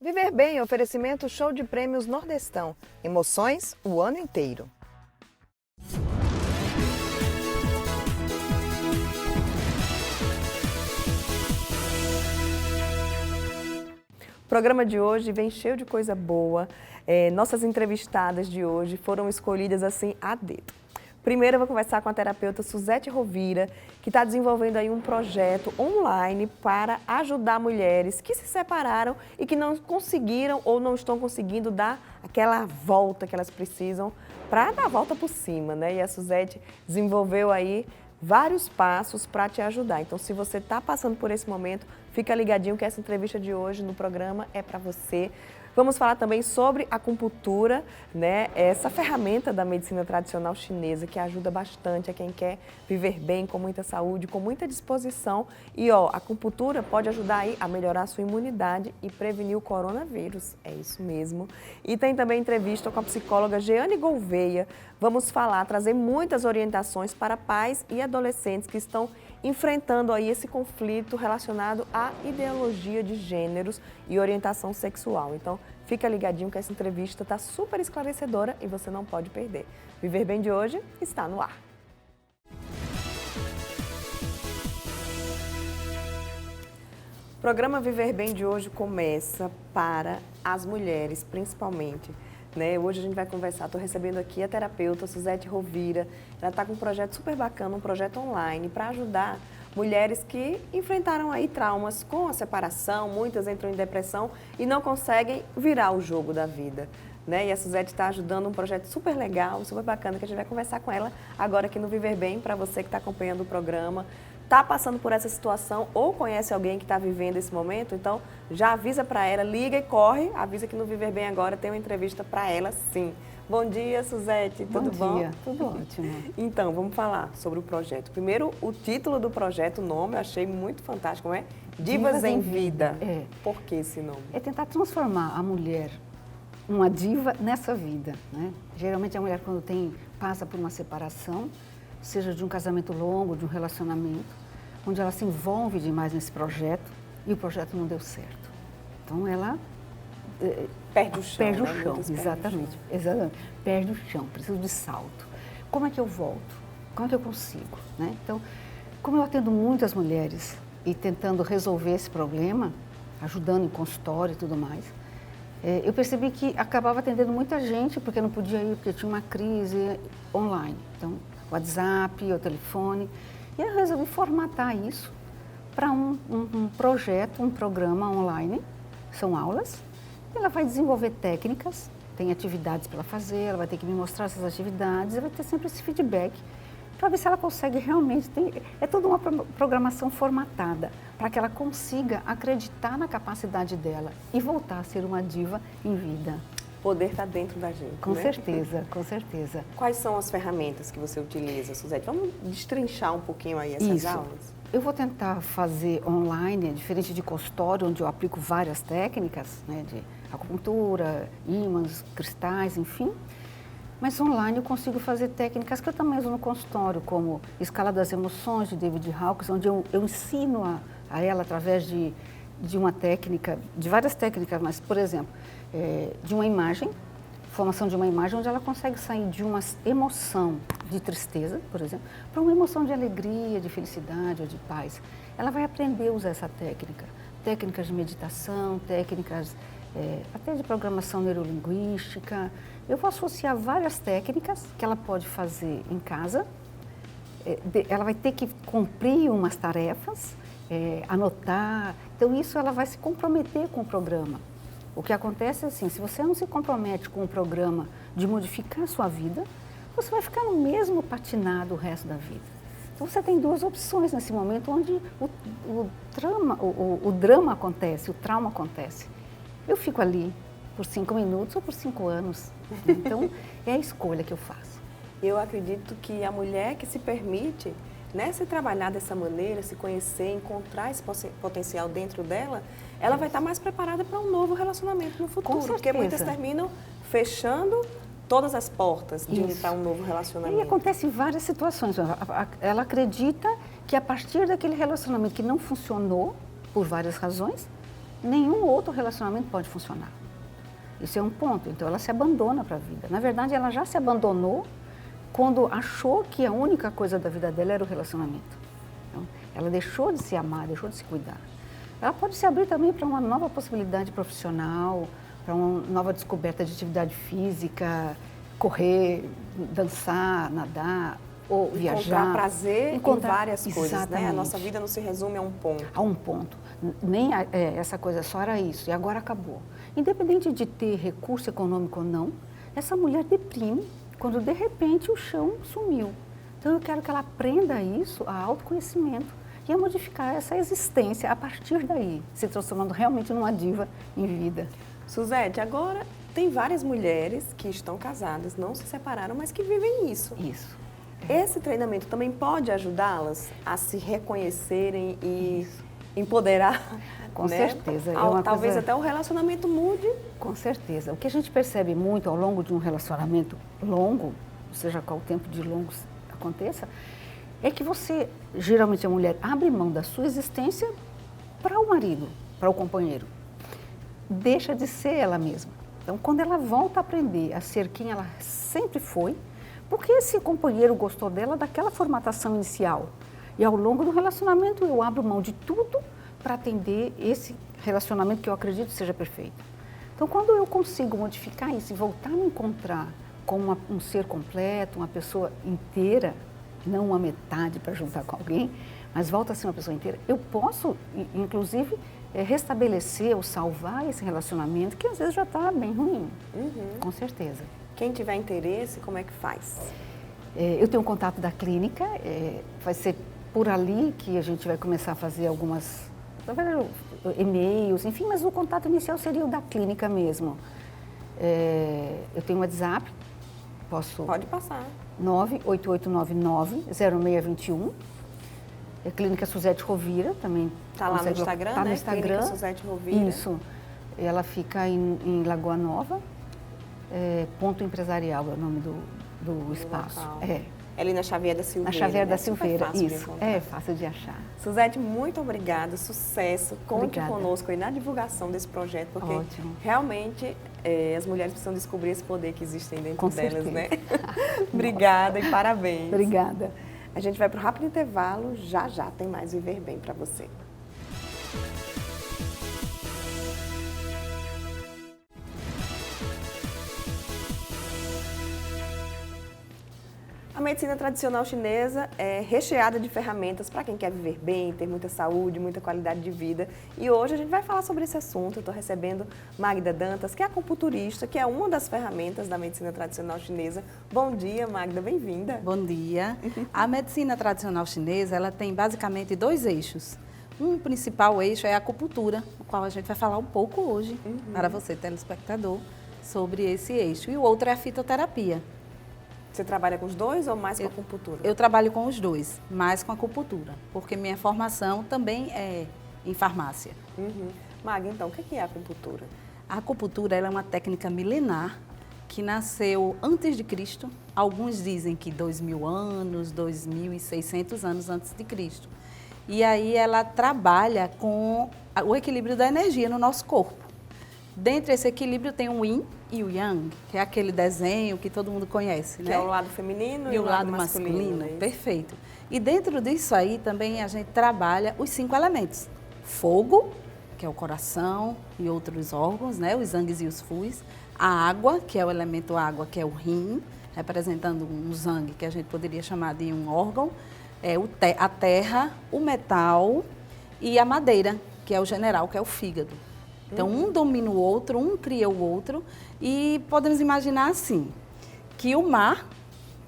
Viver Bem, oferecimento show de prêmios Nordestão. Emoções o ano inteiro. O programa de hoje vem cheio de coisa boa. Nossas entrevistadas de hoje foram escolhidas assim a dedo. Primeiro eu vou conversar com a terapeuta Suzete Rovira, que está desenvolvendo aí um projeto online para ajudar mulheres que se separaram e que não conseguiram ou não estão conseguindo dar aquela volta que elas precisam para dar a volta por cima, né? E a Suzete desenvolveu aí vários passos para te ajudar. Então, se você está passando por esse momento, fica ligadinho que essa entrevista de hoje no programa é para você. Vamos falar também sobre a acupuntura, né? Essa ferramenta da medicina tradicional chinesa que ajuda bastante a quem quer viver bem, com muita saúde, com muita disposição. E a acupuntura pode ajudar aí a melhorar a sua imunidade e prevenir o coronavírus. É isso mesmo. E tem também entrevista com a psicóloga Jeane Gouveia. Vamos trazer muitas orientações para pais e adolescentes que estão enfrentando aí esse conflito relacionado à ideologia de gêneros e orientação sexual. Então, fica ligadinho que essa entrevista está super esclarecedora e você não pode perder. Viver Bem de hoje está no ar. O programa Viver Bem de hoje começa para as mulheres, principalmente. Hoje a gente vai conversar, estou recebendo aqui a terapeuta Suzete Rovira. Ela está com um projeto super bacana, um projeto online para ajudar mulheres que enfrentaram aí traumas com a separação, muitas entram em depressão e não conseguem virar o jogo da vida. E a Suzete está ajudando um projeto super legal, super bacana, que a gente vai conversar com ela agora aqui no Viver Bem, para você que está acompanhando o programa. Está passando por essa situação ou conhece alguém que está vivendo esse momento, então já avisa para ela, liga e corre, avisa que no Viver Bem agora tem uma entrevista para ela sim. Bom dia, Suzete, tudo bom? Bom dia, tudo ótimo. Então, vamos falar sobre o projeto. Primeiro, o título do projeto, o nome, eu achei muito fantástico, não é? Divas em Vida. É. Por que esse nome? É tentar transformar a mulher, uma diva, nessa vida, né? Geralmente a mulher quando passa por uma separação, seja de um casamento longo, de um relacionamento, onde ela se envolve demais nesse projeto e o projeto não deu certo. Então ela perde o chão. Perde o chão, exatamente. Perde o chão, preciso de salto. Como é que eu volto? Como é que eu consigo? Né? Então, como eu atendo muitas mulheres e tentando resolver esse problema, ajudando em consultório e tudo mais, eu percebi que acabava atendendo muita gente porque não podia ir, porque tinha uma crise online. Então, WhatsApp, o telefone. E eu resolvi formatar isso para um projeto, um programa online, são aulas. Ela vai desenvolver técnicas, tem atividades para ela fazer, ela vai ter que me mostrar essas atividades e vai ter sempre esse feedback para ver se ela consegue realmente. É toda uma programação formatada para que ela consiga acreditar na capacidade dela e voltar a ser uma diva em vida. O poder está dentro da gente, Com certeza, com certeza. Quais são as ferramentas que você utiliza, Suzete? Vamos destrinchar um pouquinho aí essas aulas? Eu vou tentar fazer online, diferente de consultório, onde eu aplico várias técnicas, né, de acupuntura, ímãs, cristais, enfim. Mas online eu consigo fazer técnicas que eu também uso no consultório, como Escala das Emoções, de David Hawkins, onde eu ensino a ela através de uma técnica, de várias técnicas, mas, por exemplo, de uma imagem, formação de uma imagem onde ela consegue sair de uma emoção de tristeza, por exemplo, para uma emoção de alegria, de felicidade ou de paz. Ela vai aprender a usar essa técnica. Técnicas de meditação, técnicas até de programação neurolinguística. Eu vou associar várias técnicas que ela pode fazer em casa. Ela vai ter que cumprir umas tarefas, anotar. Então, isso ela vai se comprometer com o programa. O que acontece é assim, se você não se compromete com o programa de modificar a sua vida, você vai ficar no mesmo patinado o resto da vida. Então você tem duas opções nesse momento onde o drama acontece, o trauma acontece. Eu fico ali por 5 minutos ou por 5 anos. Então é a escolha que eu faço. Eu acredito que a mulher que se permite se trabalhar dessa maneira, se conhecer, encontrar esse potencial dentro dela, ela vai estar mais preparada para um novo relacionamento no futuro. Com certeza. Porque muitas terminam fechando todas as portas de entrar um novo relacionamento. E acontece em várias situações. Ela acredita que a partir daquele relacionamento que não funcionou, por várias razões, nenhum outro relacionamento pode funcionar. Isso é um ponto. Então, ela se abandona para a vida. Na verdade, ela já se abandonou quando achou que a única coisa da vida dela era o relacionamento. Então, ela deixou de se amar, deixou de se cuidar. Ela pode se abrir também para uma nova possibilidade profissional, para uma nova descoberta de atividade física, correr, dançar, nadar, ou viajar. Encontrar prazer em várias coisas, né? A nossa vida não se resume a um ponto. A um ponto. Nem essa coisa só era isso, e agora acabou. Independente de ter recurso econômico ou não, essa mulher deprime quando de repente o chão sumiu. Então eu quero que ela aprenda isso, a autoconhecimento, e a modificar essa existência a partir daí, se transformando realmente numa diva em vida. Suzete, agora tem várias mulheres que estão casadas, não se separaram, mas que vivem isso. Isso. Esse treinamento também pode ajudá-las a se reconhecerem e empoderar? Com certeza. Talvez até o relacionamento mude. Com certeza. O que a gente percebe muito ao longo de um relacionamento longo, seja qual tempo de longo aconteça, é que você, geralmente a mulher, abre mão da sua existência para o marido, para o companheiro. Deixa de ser ela mesma. Então, quando ela volta a aprender a ser quem ela sempre foi, porque esse companheiro gostou dela daquela formatação inicial. E ao longo do relacionamento eu abro mão de tudo para atender esse relacionamento que eu acredito seja perfeito. Então, quando eu consigo modificar isso e voltar a me encontrar como um ser completo, uma pessoa inteira, não uma metade para juntar com alguém, mas volta a ser uma pessoa inteira, eu posso, inclusive, restabelecer ou salvar esse relacionamento que às vezes já está bem ruim, com certeza. Quem tiver interesse, como é que faz? Eu tenho um contato da clínica, vai ser por ali que a gente vai começar a fazer algumas e-mails, enfim, mas o contato inicial seria o da clínica mesmo. Eu tenho um WhatsApp, posso... Pode passar. 98899-0621. É Clínica Suzete Rovira, também. Está lá no Instagram, Está né? no Instagram. Clínica Suzete Rovira. Isso. Ela fica em Lagoa Nova, Ponto Empresarial é o nome do espaço. É ali na Xavier da Silveira. Na Xavier da Silveira, fácil isso. É fácil de achar. Suzete, muito obrigada, sucesso. Conte Obrigada. Conosco aí na divulgação desse projeto, porque Ótimo. Realmente as mulheres precisam descobrir esse poder que existe dentro Com delas, certeza. né? Obrigada e parabéns. Obrigada. A gente vai para o rápido intervalo, já tem mais Viver Bem para você. A medicina tradicional chinesa é recheada de ferramentas para quem quer viver bem, ter muita saúde, muita qualidade de vida. E hoje a gente vai falar sobre esse assunto. Eu estou recebendo Magda Dantas, que é acupunturista, que é uma das ferramentas da medicina tradicional chinesa. Bom dia, Magda, bem-vinda. Bom dia. A medicina tradicional chinesa, ela tem basicamente 2 eixos. Um principal eixo é a acupuntura, o qual a gente vai falar um pouco hoje, para você, telespectador, sobre esse eixo. E o outro é a fitoterapia. Você trabalha com os dois ou mais com a acupuntura? Eu trabalho com os dois, mais com a acupuntura, porque minha formação também é em farmácia. Magda, então, o que é a acupuntura? A acupuntura ela é uma técnica milenar que nasceu antes de Cristo. Alguns dizem que 2.000 anos, 2.600 anos antes de Cristo. E aí ela trabalha com o equilíbrio da energia no nosso corpo. Dentro desse equilíbrio tem o Yin e o Yang, que é aquele desenho que todo mundo conhece, que né? É o lado feminino e o lado masculino. É Perfeito. E dentro disso aí também a gente trabalha os 5 elementos. Fogo, que é o coração e outros órgãos, né? Os zangues e os fus. A água, que é o elemento água, que é o rim, representando um zangue que a gente poderia chamar de um órgão. A terra, o metal e a madeira, que é o general, que é o fígado. Então, um domina o outro, um cria o outro e podemos imaginar assim, que o mar,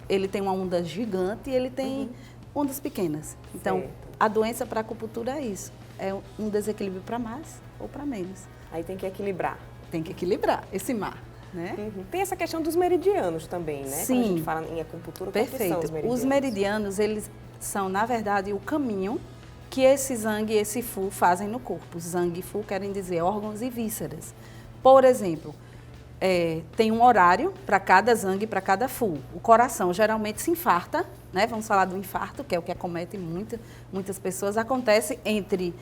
ele tem uma onda gigante e ele tem ondas pequenas. Então, certo. A doença para a acupuntura é isso, é um desequilíbrio para mais ou para menos. Aí tem que equilibrar. Tem que equilibrar esse mar, né? Tem essa questão dos meridianos também, né? Sim. Quando a gente fala em acupuntura, Perfeito. Quais são Os meridianos, eles são, na verdade, o caminho que esse zangue e esse fu fazem no corpo. Zangue e fu querem dizer órgãos e vísceras. Por exemplo, tem um horário para cada zangue e para cada fu. O coração geralmente se infarta, né? Vamos falar do infarto, que é o que acomete muitas pessoas. Acontece entre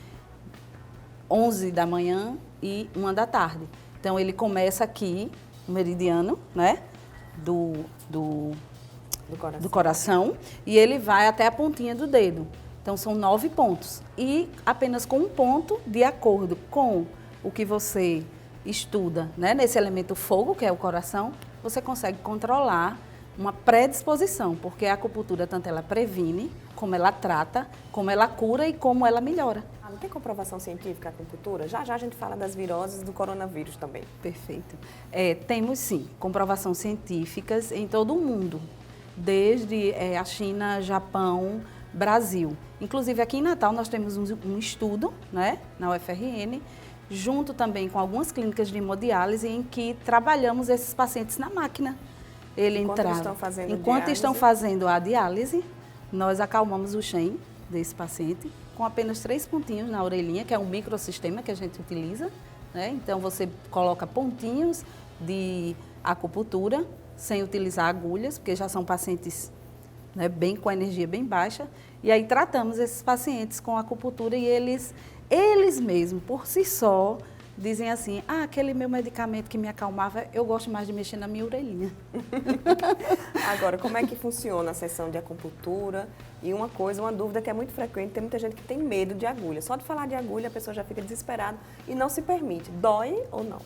11 da manhã e 1 da tarde. Então, ele começa aqui, no meridiano, né, do coração, e ele vai até a pontinha do dedo. Então, são 9 pontos. E apenas com um ponto, de acordo com o que você estuda, né, nesse elemento fogo, que é o coração, você consegue controlar uma predisposição, porque a acupuntura, tanto ela previne, como ela trata, como ela cura e como ela melhora. Não tem comprovação científica a acupuntura? Já já a gente fala das viroses do coronavírus também. Perfeito. Temos sim, comprovação científicas em todo o mundo, desde a China, Japão, Brasil. Inclusive aqui em Natal nós temos um estudo, né, na UFRN, junto também com algumas clínicas de hemodiálise, em que trabalhamos esses pacientes na máquina. Enquanto estão fazendo a diálise, nós acalmamos o Shen desse paciente com apenas 3 pontinhos na orelhinha, que é um microsistema que a gente utiliza, né? Então você coloca pontinhos de acupuntura sem utilizar agulhas, porque já são pacientes, né, bem com energia bem baixa, e aí tratamos esses pacientes com acupuntura e eles mesmos, por si só, dizem assim, aquele meu medicamento que me acalmava, eu gosto mais de mexer na minha orelhinha. Agora, como é que funciona a sessão de acupuntura? E uma dúvida que é muito frequente, tem muita gente que tem medo de agulha. Só de falar de agulha, a pessoa já fica desesperada e não se permite. Dói ou não?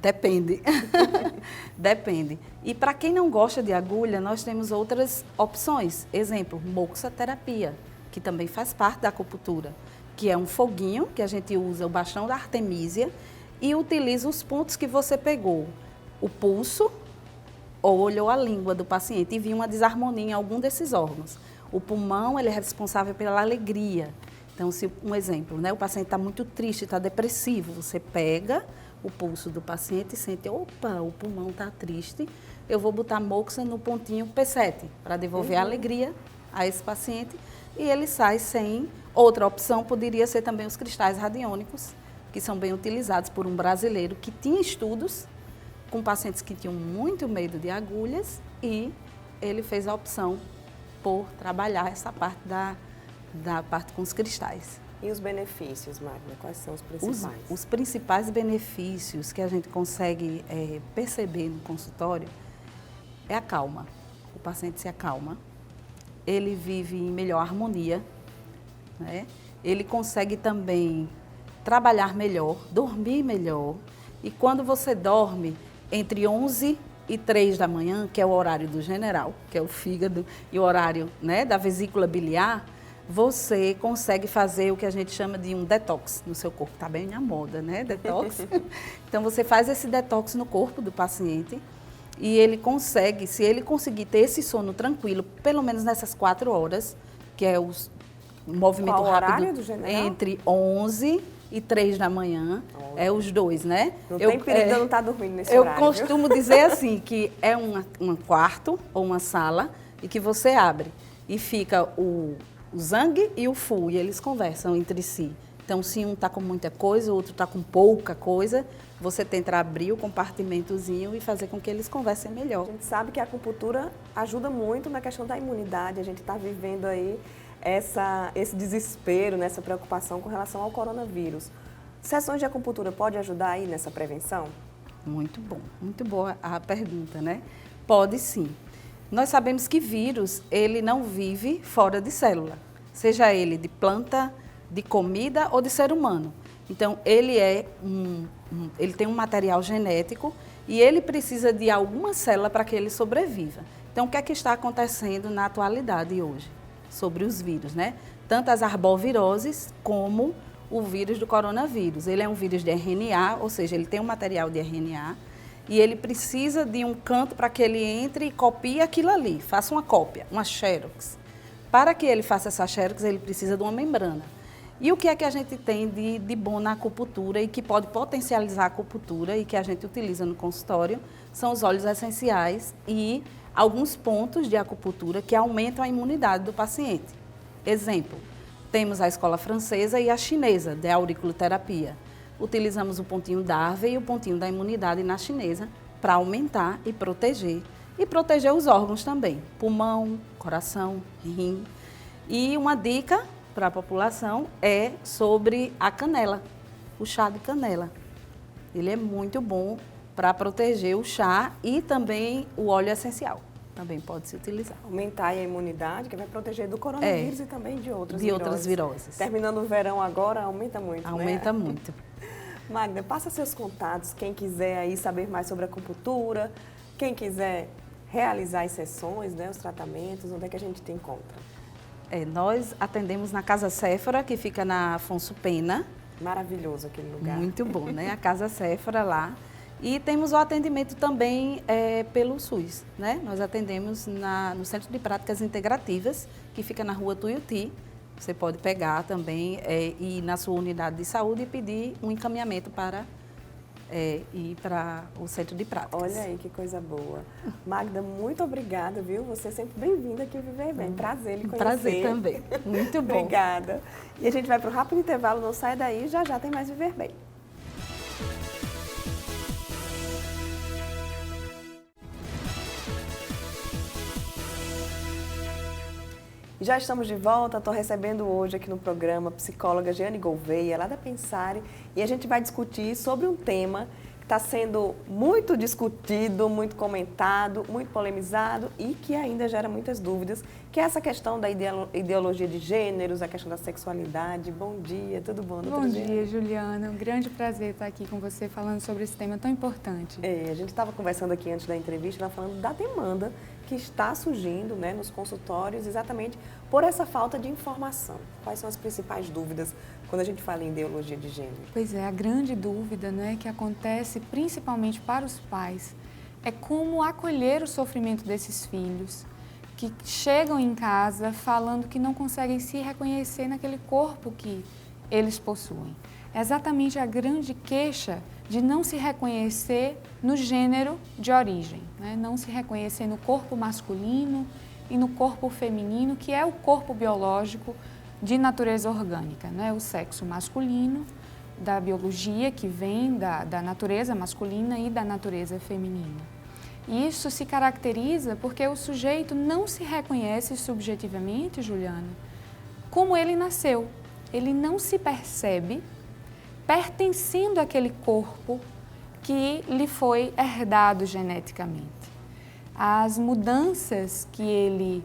Depende. Depende. E para quem não gosta de agulha, nós temos outras opções. Exemplo, moxaterapia, que também faz parte da acupuntura, que é um foguinho que a gente usa, o bastão da artemísia, e utiliza os pontos que você pegou, o pulso, o olho ou a língua do paciente, e viu uma desarmonia em algum desses órgãos. O pulmão, ele é responsável pela alegria. Então, se um exemplo, né, o paciente está muito triste, está depressivo, você pega o pulso do paciente e sente, opa, o pulmão está triste, eu vou botar moxa no pontinho P7, para devolver a alegria a esse paciente, e ele sai sem. Outra opção poderia ser também os cristais radiônicos, que são bem utilizados por um brasileiro que tinha estudos com pacientes que tinham muito medo de agulhas, e ele fez a opção por trabalhar essa parte da parte com os cristais. E os benefícios, Magda? Quais são os principais? Os principais benefícios que a gente consegue perceber no consultório é a calma. O paciente se acalma, ele vive em melhor harmonia, né? Ele consegue também trabalhar melhor, dormir melhor. E quando você dorme entre 11 e 3 da manhã, que é o horário do general, que é o fígado, e o horário, né, da vesícula biliar, você consegue fazer o que a gente chama de um detox no seu corpo. Está bem na moda, né? Detox. Então, você faz esse detox no corpo do paciente e ele consegue, se ele conseguir ter esse sono tranquilo, pelo menos nessas 4 horas, que é o movimento Qual rápido horário do general? entre 11 e 3 da manhã, é os dois, né? Não tem perigo de eu não estar dormindo nesse horário. Eu costumo dizer assim, que é um quarto ou uma sala e que você abre e fica o Zang e o Fu, e eles conversam entre si. Então, se um está com muita coisa, o outro está com pouca coisa, você tenta abrir o compartimentozinho e fazer com que eles conversem melhor. A gente sabe que a acupuntura ajuda muito na questão da imunidade. A gente está vivendo aí esse desespero, nessa preocupação com relação ao coronavírus. Sessões de acupuntura pode ajudar aí nessa prevenção? Muito bom, muito boa a pergunta, né? Pode sim. Nós sabemos que vírus, ele não vive fora de célula, seja ele de planta, de comida ou de ser humano. Então, ele ele tem um material genético e ele precisa de alguma célula para que ele sobreviva. Então, o que é que está acontecendo na atualidade hoje sobre os vírus, né? Tanto as arboviroses como o vírus do coronavírus. Ele é um vírus de RNA, ou seja, ele tem um material de RNA, e ele precisa de um canto para que ele entre e copie aquilo ali, faça uma cópia, uma xerox. Para que ele faça essa xerox, ele precisa de uma membrana. E o que é que a gente tem de bom na acupuntura e que pode potencializar a acupuntura e que a gente utiliza no consultório são os óleos essenciais e alguns pontos de acupuntura que aumentam a imunidade do paciente. Exemplo, temos a escola francesa e a chinesa de auriculoterapia. Utilizamos o pontinho da árvore e o pontinho da imunidade na chinesa para aumentar e proteger os órgãos também, pulmão, coração, rim. E uma dica para a população é sobre a canela, o chá de canela. Ele é muito bom para proteger o chá e também o óleo essencial. Também pode se utilizar. Aumentar a imunidade, que vai proteger do coronavírus e também de outras viroses. Outras viroses. Terminando o verão agora, aumenta muito, Aumenta muito. Magda, passa seus contatos, quem quiser aí saber mais sobre a acupuntura, quem quiser realizar as sessões, né, os tratamentos, onde é que a gente te encontra? Nós atendemos na Casa Séfora, que fica na Afonso Pena. Maravilhoso aquele lugar. Muito bom, né? A Casa Séfora lá. E temos o atendimento também pelo SUS, né? Nós atendemos no Centro de Práticas Integrativas, que fica na Rua Tuiuti. Você pode pegar também ir na sua unidade de saúde e pedir um encaminhamento para ir para o Centro de Práticas. Olha aí que coisa boa. Magda, muito obrigada, viu? Você é sempre bem-vinda aqui ao Viver Bem. Prazer lhe conhecer. Prazer também. Muito bom. Obrigada. E a gente vai para o rápido intervalo, não sai daí, já tem mais Viver Bem. Já estamos de volta, estou recebendo hoje aqui no programa a psicóloga Jeane Gouveia, lá da Pensare, e a gente vai discutir sobre um tema que está sendo muito discutido, muito comentado, muito polemizado e que ainda gera muitas dúvidas, que é essa questão da ideologia de gêneros, a questão da sexualidade. Bom dia, tudo bom, doutora Jeane? Bom dia, Juliana. Um grande prazer estar aqui com você falando sobre esse tema tão importante. A gente estava conversando aqui antes da entrevista, ela falando da demanda que está surgindo, né, nos consultórios exatamente por essa falta de informação. Quais são as principais dúvidas quando a gente fala em ideologia de gênero? Pois é, a grande dúvida, né, que acontece principalmente para os pais é como acolher o sofrimento desses filhos que chegam em casa falando que não conseguem se reconhecer naquele corpo que eles possuem. É exatamente a grande queixa de não se reconhecer no gênero de origem, né? Não se reconhecer no corpo masculino e no corpo feminino, que é o corpo biológico de natureza orgânica, né? O sexo masculino, da biologia que vem da natureza masculina e da natureza feminina. E isso se caracteriza porque o sujeito não se reconhece subjetivamente, Juliana, como ele nasceu. Ele não se percebe pertencendo àquele corpo que lhe foi herdado geneticamente. As mudanças que ele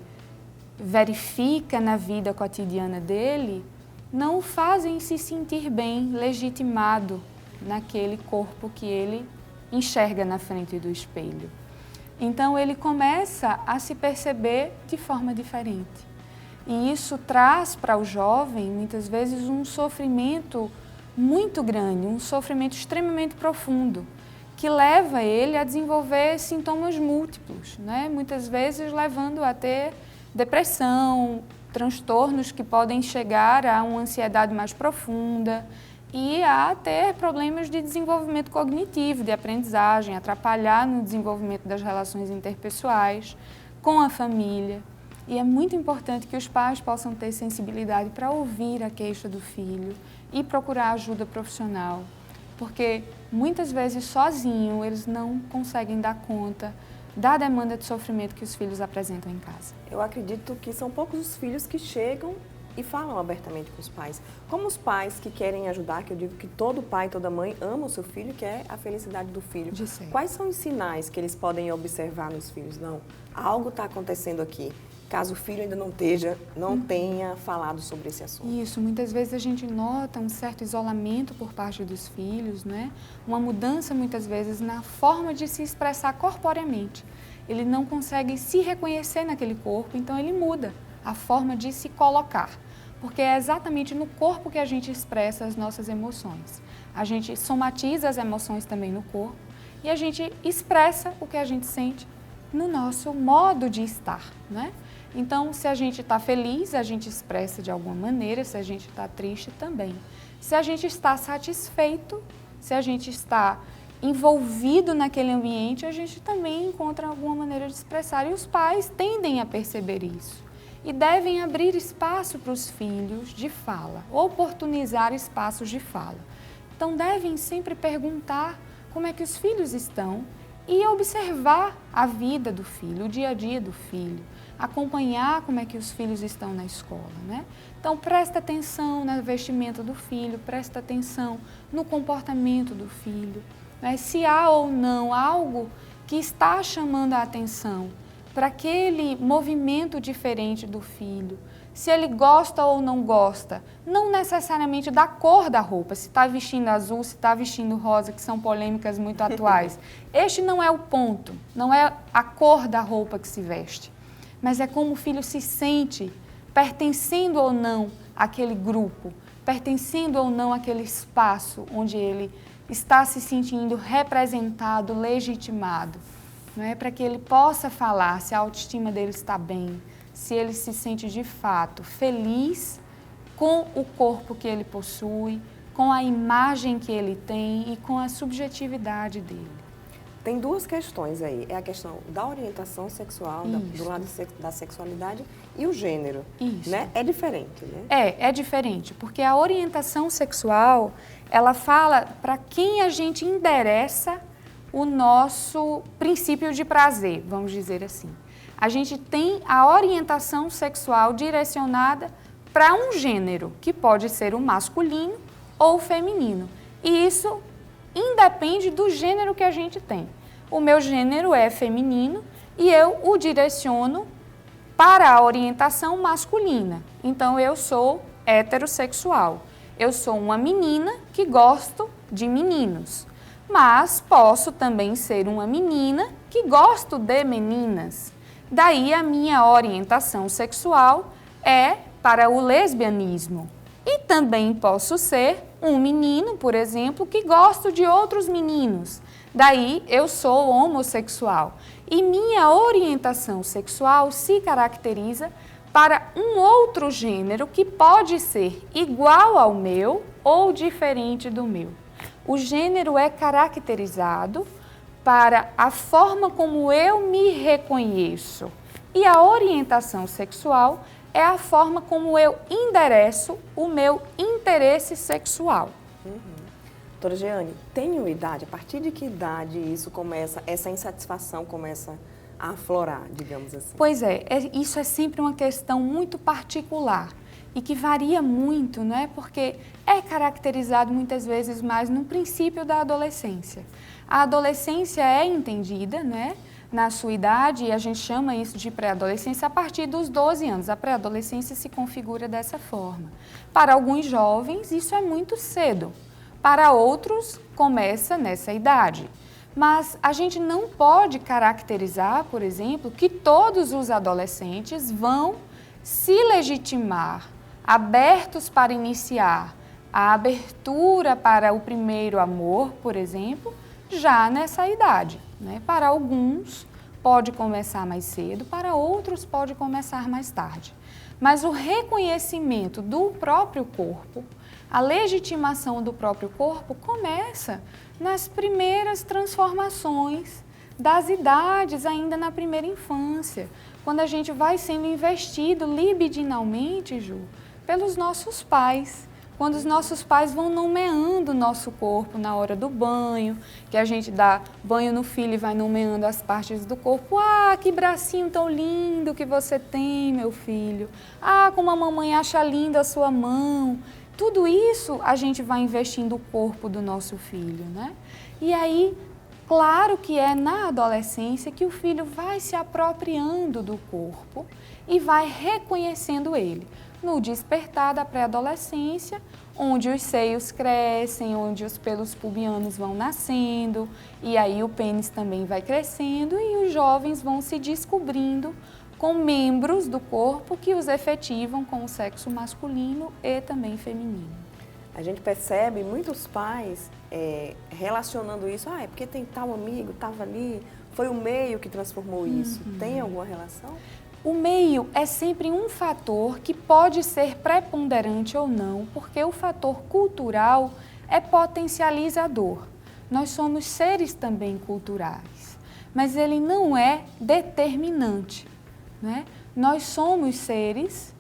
verifica na vida cotidiana dele não o fazem se sentir bem, legitimado naquele corpo que ele enxerga na frente do espelho. Então ele começa a se perceber de forma diferente. E isso traz para o jovem, muitas vezes, um sofrimento muito grande, um sofrimento extremamente profundo, que leva ele a desenvolver sintomas múltiplos, né? Muitas vezes levando a ter depressão, transtornos que podem chegar a uma ansiedade mais profunda e a ter problemas de desenvolvimento cognitivo, de aprendizagem, atrapalhar no desenvolvimento das relações interpessoais com a família. E é muito importante que os pais possam ter sensibilidade para ouvir a queixa do filho e procurar ajuda profissional, porque muitas vezes sozinho eles não conseguem dar conta da demanda de sofrimento que os filhos apresentam em casa. Eu acredito que são poucos os filhos que chegam e falam abertamente com os pais. Como os pais que querem ajudar, que eu digo que todo pai e toda mãe ama o seu filho, que é a felicidade do filho. Quais são os sinais que eles podem observar nos filhos? Não, algo está acontecendo aqui. Caso o filho ainda não tenha falado sobre esse assunto. Isso, muitas vezes a gente nota um certo isolamento por parte dos filhos, né? Uma mudança muitas vezes na forma de se expressar corporeamente. Ele não consegue se reconhecer naquele corpo, então ele muda a forma de se colocar. Porque é exatamente no corpo que a gente expressa as nossas emoções. A gente somatiza as emoções também no corpo e a gente expressa o que a gente sente no nosso modo de estar, né? Então, se a gente está feliz, a gente expressa de alguma maneira, se a gente está triste também. Se a gente está satisfeito, se a gente está envolvido naquele ambiente, a gente também encontra alguma maneira de expressar. E os pais tendem a perceber isso e devem abrir espaço para os filhos de fala, oportunizar espaços de fala. Então, devem sempre perguntar como é que os filhos estão e observar a vida do filho, o dia a dia do filho, acompanhar como é que os filhos estão na escola, né? Então, presta atenção na vestimenta do filho, presta atenção no comportamento do filho, né? Se há ou não algo que está chamando a atenção para aquele movimento diferente do filho, se ele gosta ou não gosta, não necessariamente da cor da roupa, se está vestindo azul, se está vestindo rosa, que são polêmicas muito atuais. Este não é o ponto, não é a cor da roupa que se veste, mas é como o filho se sente pertencendo ou não àquele grupo, pertencendo ou não àquele espaço onde ele está se sentindo representado, legitimado, não é? Para que ele possa falar se a autoestima dele está bem, se ele se sente de fato feliz com o corpo que ele possui, com a imagem que ele tem e com a subjetividade dele. Tem duas questões aí, é a questão da orientação sexual, do lado da sexualidade e o gênero, Isso. né? É diferente, né? É diferente, porque a orientação sexual, ela fala para quem a gente endereça o nosso princípio de prazer, vamos dizer assim. A gente tem a orientação sexual direcionada para um gênero, que pode ser o masculino ou o feminino. E isso independe do gênero que a gente tem. O meu gênero é feminino e eu o direciono para a orientação masculina. Então, eu sou heterossexual. Eu sou uma menina que gosto de meninos. Mas posso também ser uma menina que gosto de meninas. Daí a minha orientação sexual é para o lesbianismo. E também posso ser um menino, por exemplo, que gosto de outros meninos. Daí eu sou homossexual. E minha orientação sexual se caracteriza para um outro gênero que pode ser igual ao meu ou diferente do meu. O gênero é caracterizado para a forma como eu me reconheço. E a orientação sexual é a forma como eu endereço o meu interesse sexual. Doutora Jeane, tem uma idade? A partir de que idade isso começa, essa insatisfação começa a aflorar, digamos assim? Pois isso é sempre uma questão muito particular e que varia muito, né? Porque é caracterizado muitas vezes mais no princípio da adolescência. A adolescência é entendida, né, na sua idade, e a gente chama isso de pré-adolescência a partir dos 12 anos. A pré-adolescência se configura dessa forma. Para alguns jovens, isso é muito cedo. Para outros, começa nessa idade. Mas a gente não pode caracterizar, por exemplo, que todos os adolescentes vão se legitimar, abertos para iniciar a abertura para o primeiro amor, por exemplo, já nessa idade, né? Para alguns pode começar mais cedo, para outros pode começar mais tarde. Mas o reconhecimento do próprio corpo, a legitimação do próprio corpo começa nas primeiras transformações das idades, ainda na primeira infância, quando a gente vai sendo investido libidinalmente, Ju, pelos nossos pais. Quando os nossos pais vão nomeando o nosso corpo na hora do banho, que a gente dá banho no filho e vai nomeando as partes do corpo. Ah, que bracinho tão lindo que você tem, meu filho. Ah, como a mamãe acha linda a sua mão. Tudo isso a gente vai investindo o corpo do nosso filho, né? E aí, claro que é na adolescência que o filho vai se apropriando do corpo e vai reconhecendo ele. No despertar da pré-adolescência, onde os seios crescem, onde os pelos pubianos vão nascendo, e aí o pênis também vai crescendo e os jovens vão se descobrindo com membros do corpo que os efetivam com o sexo masculino e também feminino. A gente percebe muitos pais relacionando isso, é porque tem tal amigo, estava ali, foi o meio que transformou isso. Tem alguma relação? O meio é sempre um fator que pode ser preponderante ou não, porque o fator cultural é potencializador. Nós somos seres também culturais, mas ele não é determinante, né? Nós somos seres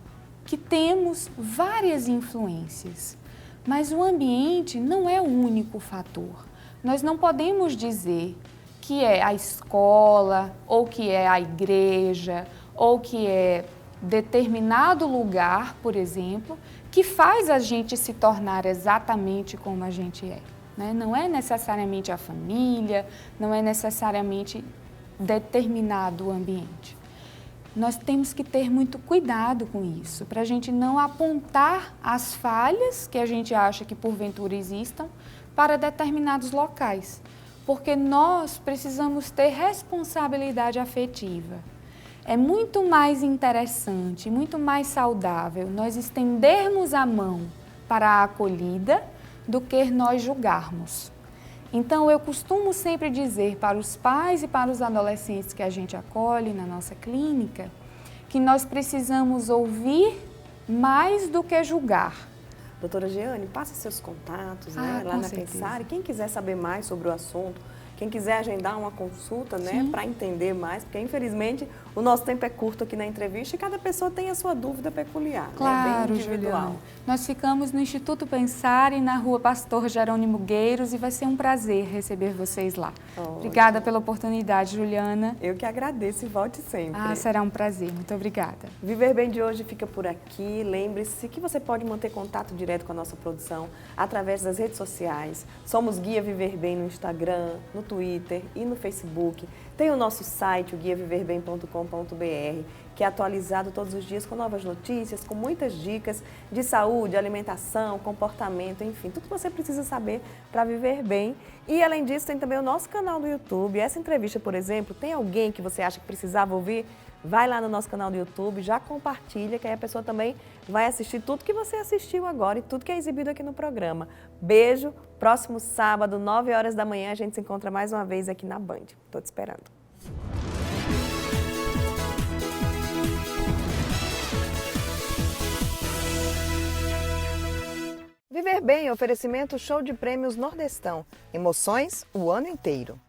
que temos várias influências, mas o ambiente não é o único fator. Nós não podemos dizer que é a escola, ou que é a igreja, ou que é determinado lugar, por exemplo, que faz a gente se tornar exatamente como a gente é, né? Não é necessariamente a família, não é necessariamente determinado ambiente. Nós temos que ter muito cuidado com isso, para a gente não apontar as falhas que a gente acha que porventura existam para determinados locais, porque nós precisamos ter responsabilidade afetiva. É muito mais interessante, muito mais saudável nós estendermos a mão para a acolhida do que nós julgarmos. Então, eu costumo sempre dizer para os pais e para os adolescentes que a gente acolhe na nossa clínica que nós precisamos ouvir mais do que julgar. Doutora Jeane, passe seus contatos, né, lá na Pensare. Quem quiser saber mais sobre o assunto, quem quiser agendar uma consulta, né, para entender mais, porque infelizmente o nosso tempo é curto aqui na entrevista e cada pessoa tem a sua dúvida peculiar, claro, né, bem individual. Juliana. Nós ficamos no Instituto Pensare, na rua Pastor Jerônimo Gueiros, e vai ser um prazer receber vocês lá. Ótimo. Obrigada pela oportunidade, Juliana. Eu que agradeço e volte sempre. Será um prazer. Muito obrigada. Viver Bem de hoje fica por aqui. Lembre-se que você pode manter contato direto com a nossa produção através das redes sociais. Somos Guia Viver Bem no Instagram, no Twitter e no Facebook. Tem o nosso site, o guiaviverbem.com.br, que é atualizado todos os dias com novas notícias, com muitas dicas de saúde, alimentação, comportamento, enfim, tudo que você precisa saber para viver bem. E, além disso, tem também o nosso canal do YouTube. Essa entrevista, por exemplo, tem alguém que você acha que precisava ouvir? Vai lá no nosso canal do YouTube, já compartilha, que aí a pessoa também vai assistir tudo que você assistiu agora e tudo que é exibido aqui no programa. Beijo, próximo sábado, 9 horas da manhã, a gente se encontra mais uma vez aqui na Band. Estou te esperando. Viver Bem, oferecimento show de prêmios Nordestão. Emoções o ano inteiro.